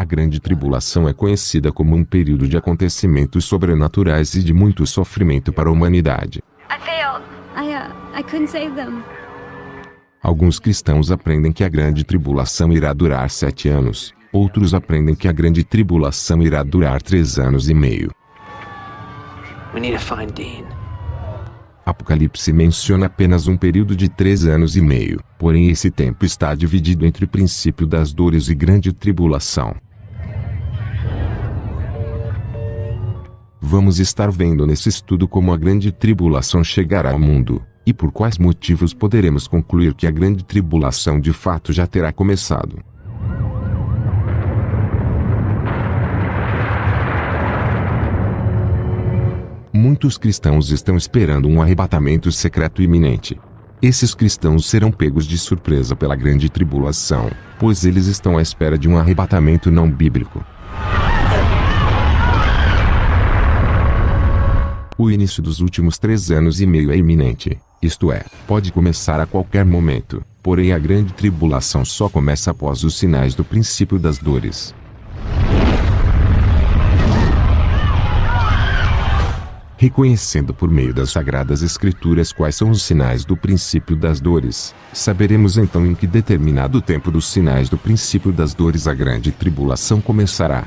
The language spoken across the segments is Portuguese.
grande tribulação é conhecida como um período de acontecimentos sobrenaturais e de muito sofrimento para a humanidade. I failed. I couldn't save them. Alguns cristãos aprendem que a grande tribulação irá durar 7 anos. Outros aprendem que a grande tribulação irá durar 3 anos e meio. We need to find Dean. Apocalipse menciona apenas um período de 3 anos e meio, porém esse tempo está dividido entre o princípio das dores e grande tribulação. Vamos estar vendo nesse estudo como a grande tribulação chegará ao mundo, e por quais motivos poderemos concluir que a grande tribulação de fato já terá começado. Muitos cristãos estão esperando um arrebatamento secreto iminente. Esses cristãos serão pegos de surpresa pela grande tribulação, pois eles estão à espera de um arrebatamento não bíblico. O início dos últimos 3 anos e meio é iminente, isto é, pode começar a qualquer momento, porém a grande tribulação só começa após os sinais do princípio das dores. Reconhecendo por meio das Sagradas Escrituras quais são os sinais do princípio das dores, saberemos então em que determinado tempo dos sinais do princípio das dores a grande tribulação começará.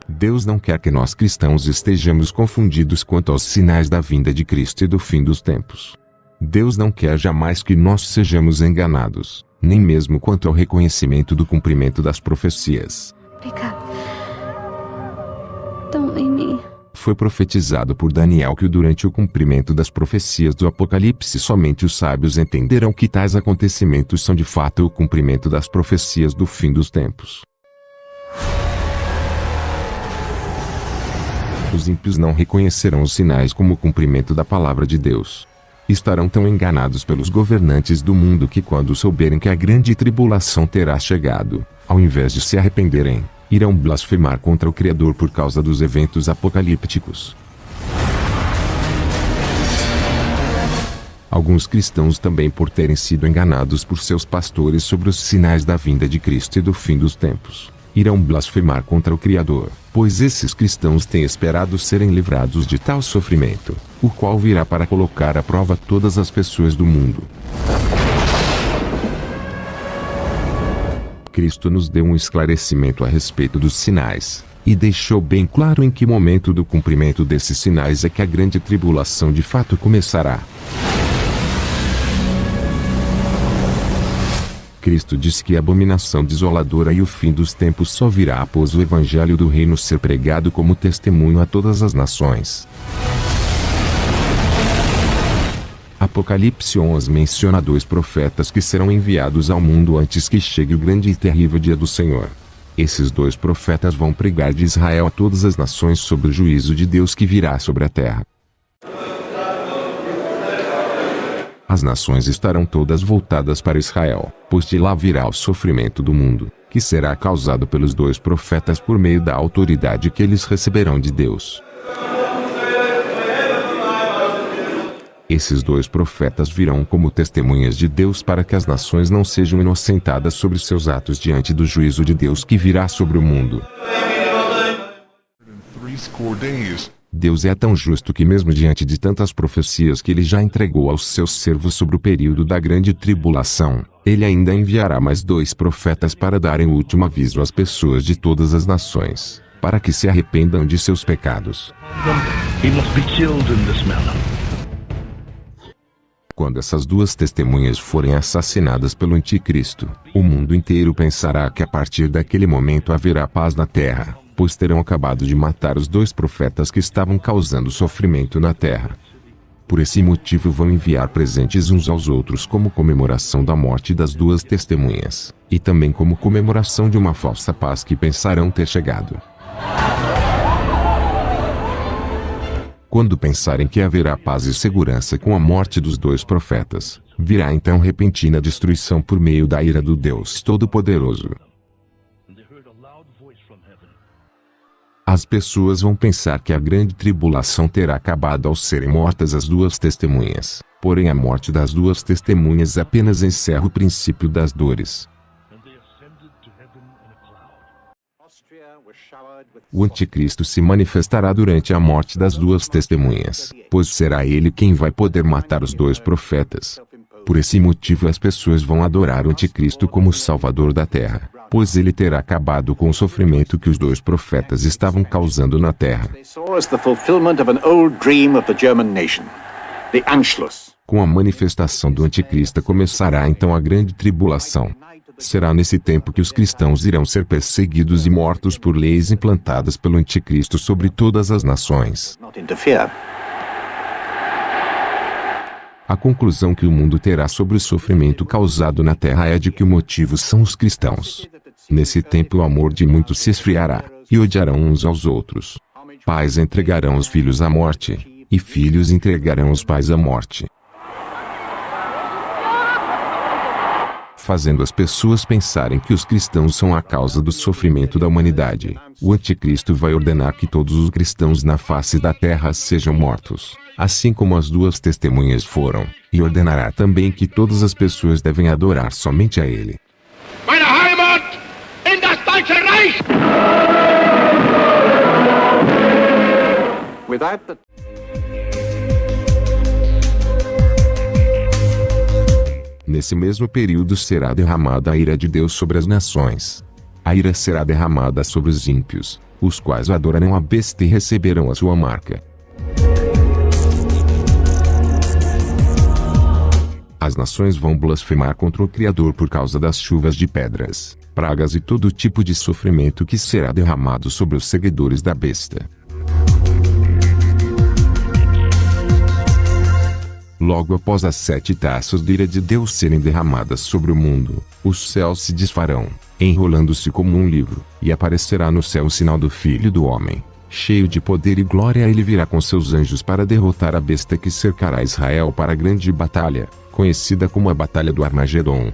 Deus não quer que nós cristãos estejamos confundidos quanto aos sinais da vinda de Cristo e do fim dos tempos. Deus não quer jamais que nós sejamos enganados, nem mesmo quanto ao reconhecimento do cumprimento das profecias. Pick up. Don't leave me. Foi profetizado por Daniel que durante o cumprimento das profecias do Apocalipse somente os sábios entenderão que tais acontecimentos são de fato o cumprimento das profecias do fim dos tempos. Os ímpios não reconhecerão os sinais como o cumprimento da palavra de Deus. Estarão tão enganados pelos governantes do mundo que quando souberem que a grande tribulação terá chegado, ao invés de se arrependerem, irão blasfemar contra o Criador por causa dos eventos apocalípticos. Alguns cristãos também por terem sido enganados por seus pastores sobre os sinais da vinda de Cristo e do fim dos tempos, irão blasfemar contra o Criador, pois esses cristãos têm esperado serem livrados de tal sofrimento, o qual virá para colocar à prova todas as pessoas do mundo. Cristo nos deu um esclarecimento a respeito dos sinais, e deixou bem claro em que momento do cumprimento desses sinais é que a grande tribulação de fato começará. Cristo disse que a abominação desoladora e o fim dos tempos só virá após o evangelho do reino ser pregado como testemunho a todas as nações. Apocalipse 11 menciona 2 profetas que serão enviados ao mundo antes que chegue o grande e terrível dia do Senhor. Esses 2 profetas vão pregar de Israel a todas as nações sobre o juízo de Deus que virá sobre a terra. As nações estarão todas voltadas para Israel, pois de lá virá o sofrimento do mundo, que será causado pelos 2 profetas por meio da autoridade que eles receberão de Deus. Esses 2 profetas virão como testemunhas de Deus para que as nações não sejam inocentadas sobre seus atos diante do juízo de Deus que virá sobre o mundo. Deus é tão justo que mesmo diante de tantas profecias que ele já entregou aos seus servos sobre o período da grande tribulação, ele ainda enviará mais 2 profetas para darem o último aviso às pessoas de todas as nações, para que se arrependam de seus pecados. Quando essas 2 testemunhas forem assassinadas pelo anticristo, o mundo inteiro pensará que a partir daquele momento haverá paz na terra, pois terão acabado de matar os 2 profetas que estavam causando sofrimento na terra. Por esse motivo vão enviar presentes uns aos outros como comemoração da morte das 2 testemunhas, e também como comemoração de uma falsa paz que pensarão ter chegado. Quando pensarem que haverá paz e segurança com a morte dos 2 profetas, virá então repentina destruição por meio da ira do Deus Todo-Poderoso. As pessoas vão pensar que a grande tribulação terá acabado ao serem mortas as 2 testemunhas, porém a morte das 2 testemunhas apenas encerra o princípio das dores. O anticristo se manifestará durante a morte das duas testemunhas, pois será ele quem vai poder matar os dois profetas. Por esse motivo as pessoas vão adorar o anticristo como Salvador da Terra, pois ele terá acabado com o sofrimento que os dois profetas estavam causando na Terra. Com a manifestação do anticristo começará então a grande tribulação. Será nesse tempo que os cristãos irão ser perseguidos e mortos por leis implantadas pelo anticristo sobre todas as nações. A conclusão que o mundo terá sobre o sofrimento causado na terra é de que o motivo são os cristãos. Nesse tempo o amor de muitos se esfriará, e odiarão uns aos outros. Pais entregarão os filhos à morte, e filhos entregarão os pais à morte, fazendo as pessoas pensarem que os cristãos são a causa do sofrimento da humanidade. O anticristo vai ordenar que todos os cristãos na face da terra sejam mortos, assim como as duas testemunhas foram, e ordenará também que todas as pessoas devem adorar somente a ele. Meine Heimat in das Deutsche Reich! Nesse mesmo período será derramada a ira de Deus sobre as nações. A ira será derramada sobre os ímpios, os quais adorarão a besta e receberão a sua marca. As nações vão blasfemar contra o Criador por causa das chuvas de pedras, pragas e todo tipo de sofrimento que será derramado sobre os seguidores da besta. Logo após as 7 taças de ira de Deus serem derramadas sobre o mundo, os céus se desfarão, enrolando-se como um livro, e aparecerá no céu o sinal do Filho do Homem. Cheio de poder e glória, ele virá com seus anjos para derrotar a besta que cercará Israel para a grande batalha, conhecida como a Batalha do Armagedon.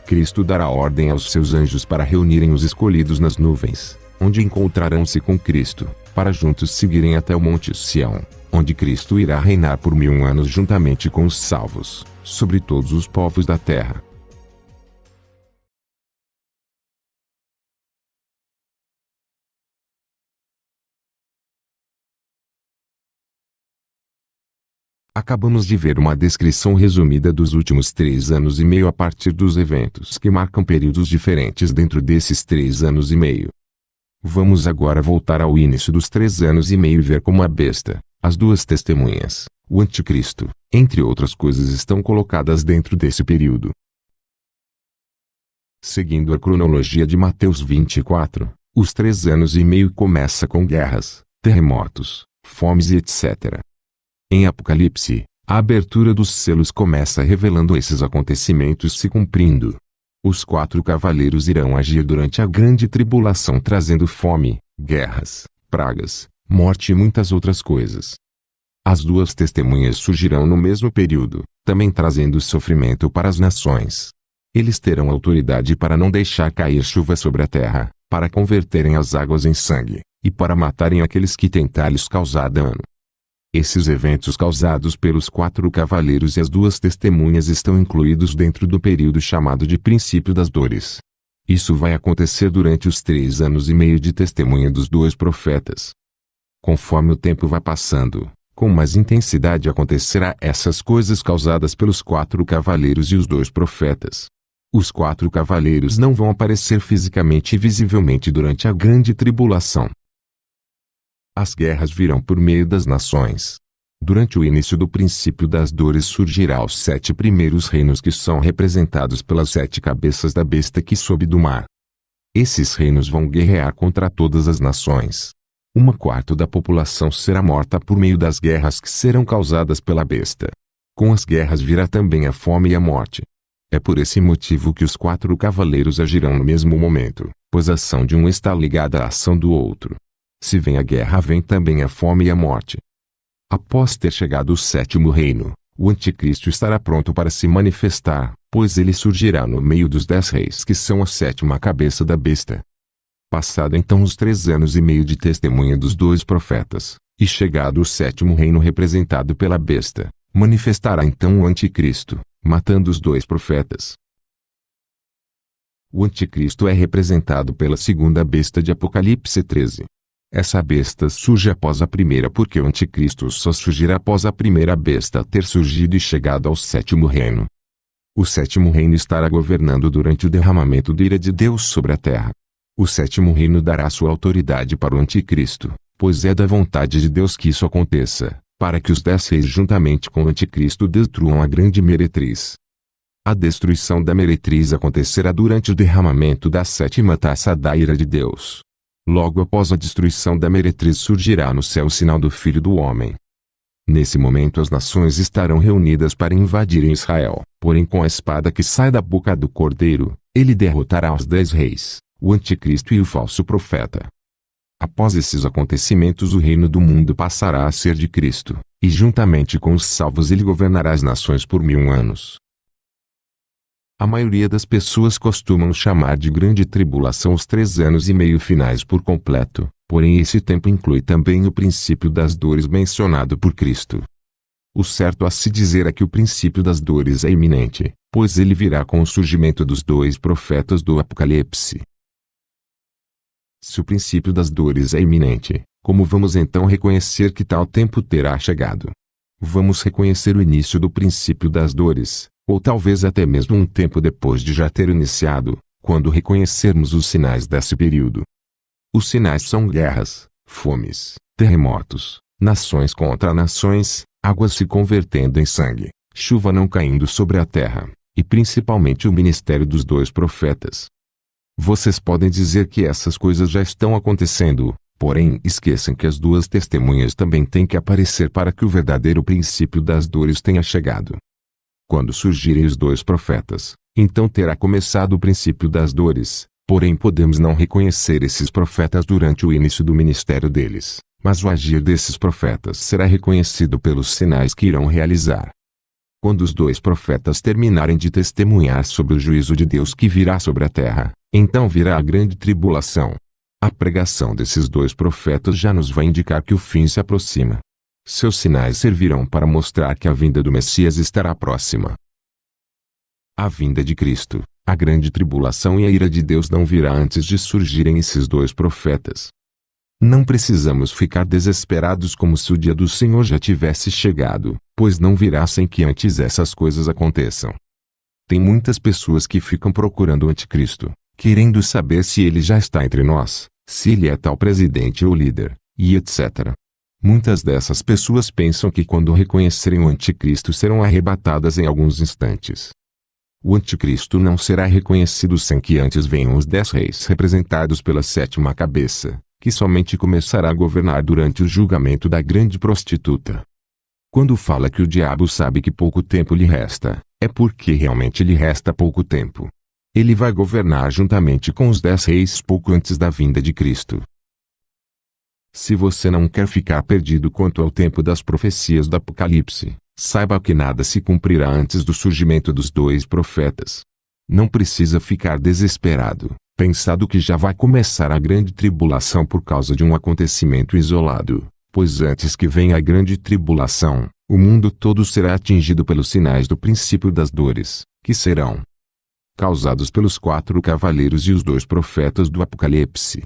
Cristo dará ordem aos seus anjos para reunirem os escolhidos nas nuvens, onde encontrarão-se com Cristo, para juntos seguirem até o Monte Sião, onde Cristo irá reinar por 1000 anos juntamente com os salvos, sobre todos os povos da terra. Acabamos de ver uma descrição resumida dos últimos 3 anos e meio a partir dos eventos que marcam períodos diferentes dentro desses 3 anos e meio. Vamos agora voltar ao início dos 3 anos e meio e ver como a besta, as duas testemunhas, o anticristo, entre outras coisas, estão colocadas dentro desse período. Seguindo a cronologia de Mateus 24, os 3 anos e meio começa com guerras, terremotos, fomes e etc. Em Apocalipse, a abertura dos selos começa revelando esses acontecimentos se cumprindo. Os 4 cavaleiros irão agir durante a grande tribulação, trazendo fome, guerras, pragas, morte e muitas outras coisas. As duas testemunhas surgirão no mesmo período, também trazendo sofrimento para as nações. Eles terão autoridade para não deixar cair chuva sobre a terra, para converterem as águas em sangue, e para matarem aqueles que tentarem lhes causar dano. Esses eventos causados pelos 4 cavaleiros e as duas testemunhas estão incluídos dentro do período chamado de princípio das dores. Isso vai acontecer durante os 3 anos e meio de testemunha dos 2 profetas. Conforme o tempo vai passando, com mais intensidade acontecerá essas coisas causadas pelos 4 cavaleiros e os 2 profetas. Os 4 cavaleiros não vão aparecer fisicamente e visivelmente durante a grande tribulação. As guerras virão por meio das nações. Durante o início do princípio das dores surgirá os 7 primeiros reinos, que são representados pelas 7 cabeças da besta que sobe do mar. Esses reinos vão guerrear contra todas as nações. 1/4 da população será morta por meio das guerras que serão causadas pela besta. Com as guerras virá também a fome e a morte. É por esse motivo que os 4 cavaleiros agirão no mesmo momento, pois a ação de um está ligada à ação do outro. Se vem a guerra, vem também a fome e a morte. Após ter chegado o 7º reino, o anticristo estará pronto para se manifestar, pois ele surgirá no meio dos 10 reis, que são a 7ª cabeça da besta. Passado então os 3 anos e meio de testemunha dos 2 profetas, e chegado o 7º reino representado pela besta, manifestará então o anticristo, matando os 2 profetas. O anticristo é representado pela segunda besta de Apocalipse 13. Essa besta surge após a primeira porque o anticristo só surgirá após a primeira besta ter surgido e chegado ao sétimo reino. O sétimo reino estará governando durante o derramamento da ira de Deus sobre a terra. O sétimo reino dará sua autoridade para o anticristo, pois é da vontade de Deus que isso aconteça, para que os 10 reis juntamente com o anticristo destruam a grande meretriz. A destruição da meretriz acontecerá durante o derramamento da sétima taça da ira de Deus. Logo após a destruição da meretriz surgirá no céu o sinal do Filho do Homem. Nesse momento as nações estarão reunidas para invadirem Israel, porém com a espada que sai da boca do Cordeiro, ele derrotará os 10 reis, o anticristo e o falso profeta. Após esses acontecimentos o reino do mundo passará a ser de Cristo, e juntamente com os salvos ele governará as nações por 1000 anos. A maioria das pessoas costumam chamar de grande tribulação os 3 anos e meio finais por completo, porém esse tempo inclui também o princípio das dores mencionado por Cristo. O certo a se dizer é que o princípio das dores é iminente, pois ele virá com o surgimento dos 2 profetas do Apocalipse. Se o princípio das dores é iminente, como vamos então reconhecer que tal tempo terá chegado? Vamos reconhecer o início do princípio das dores, ou talvez até mesmo um tempo depois de já ter iniciado, quando reconhecermos os sinais desse período. Os sinais são guerras, fomes, terremotos, nações contra nações, águas se convertendo em sangue, chuva não caindo sobre a terra, e principalmente o ministério dos 2 profetas. Vocês podem dizer que essas coisas já estão acontecendo, porém esqueçam que as 2 testemunhas também têm que aparecer para que o verdadeiro princípio das dores tenha chegado. Quando surgirem os 2 profetas, então terá começado o princípio das dores, porém podemos não reconhecer esses profetas durante o início do ministério deles, mas o agir desses profetas será reconhecido pelos sinais que irão realizar. Quando os 2 profetas terminarem de testemunhar sobre o juízo de Deus que virá sobre a terra, então virá a grande tribulação. A pregação desses 2 profetas já nos vai indicar que o fim se aproxima. Seus sinais servirão para mostrar que a vinda do Messias estará próxima. A vinda de Cristo, a grande tribulação e a ira de Deus não virá antes de surgirem esses 2 profetas. Não precisamos ficar desesperados como se o dia do Senhor já tivesse chegado, pois não virá sem que antes essas coisas aconteçam. Tem muitas pessoas que ficam procurando o anticristo, querendo saber se ele já está entre nós, se ele é tal presidente ou líder, e etc. Muitas dessas pessoas pensam que quando reconhecerem o anticristo serão arrebatadas em alguns instantes. O anticristo não será reconhecido sem que antes venham os 10 reis representados pela 7ª cabeça, que somente começará a governar durante o julgamento da grande prostituta. Quando fala que o diabo sabe que pouco tempo lhe resta, é porque realmente lhe resta pouco tempo. Ele vai governar juntamente com os 10 reis pouco antes da vinda de Cristo. Se você não quer ficar perdido quanto ao tempo das profecias do Apocalipse, saiba que nada se cumprirá antes do surgimento dos 2 profetas. Não precisa ficar desesperado, pensando que já vai começar a grande tribulação por causa de um acontecimento isolado, pois antes que venha a grande tribulação, o mundo todo será atingido pelos sinais do princípio das dores, que serão causados pelos 4 cavaleiros e os 2 profetas do Apocalipse.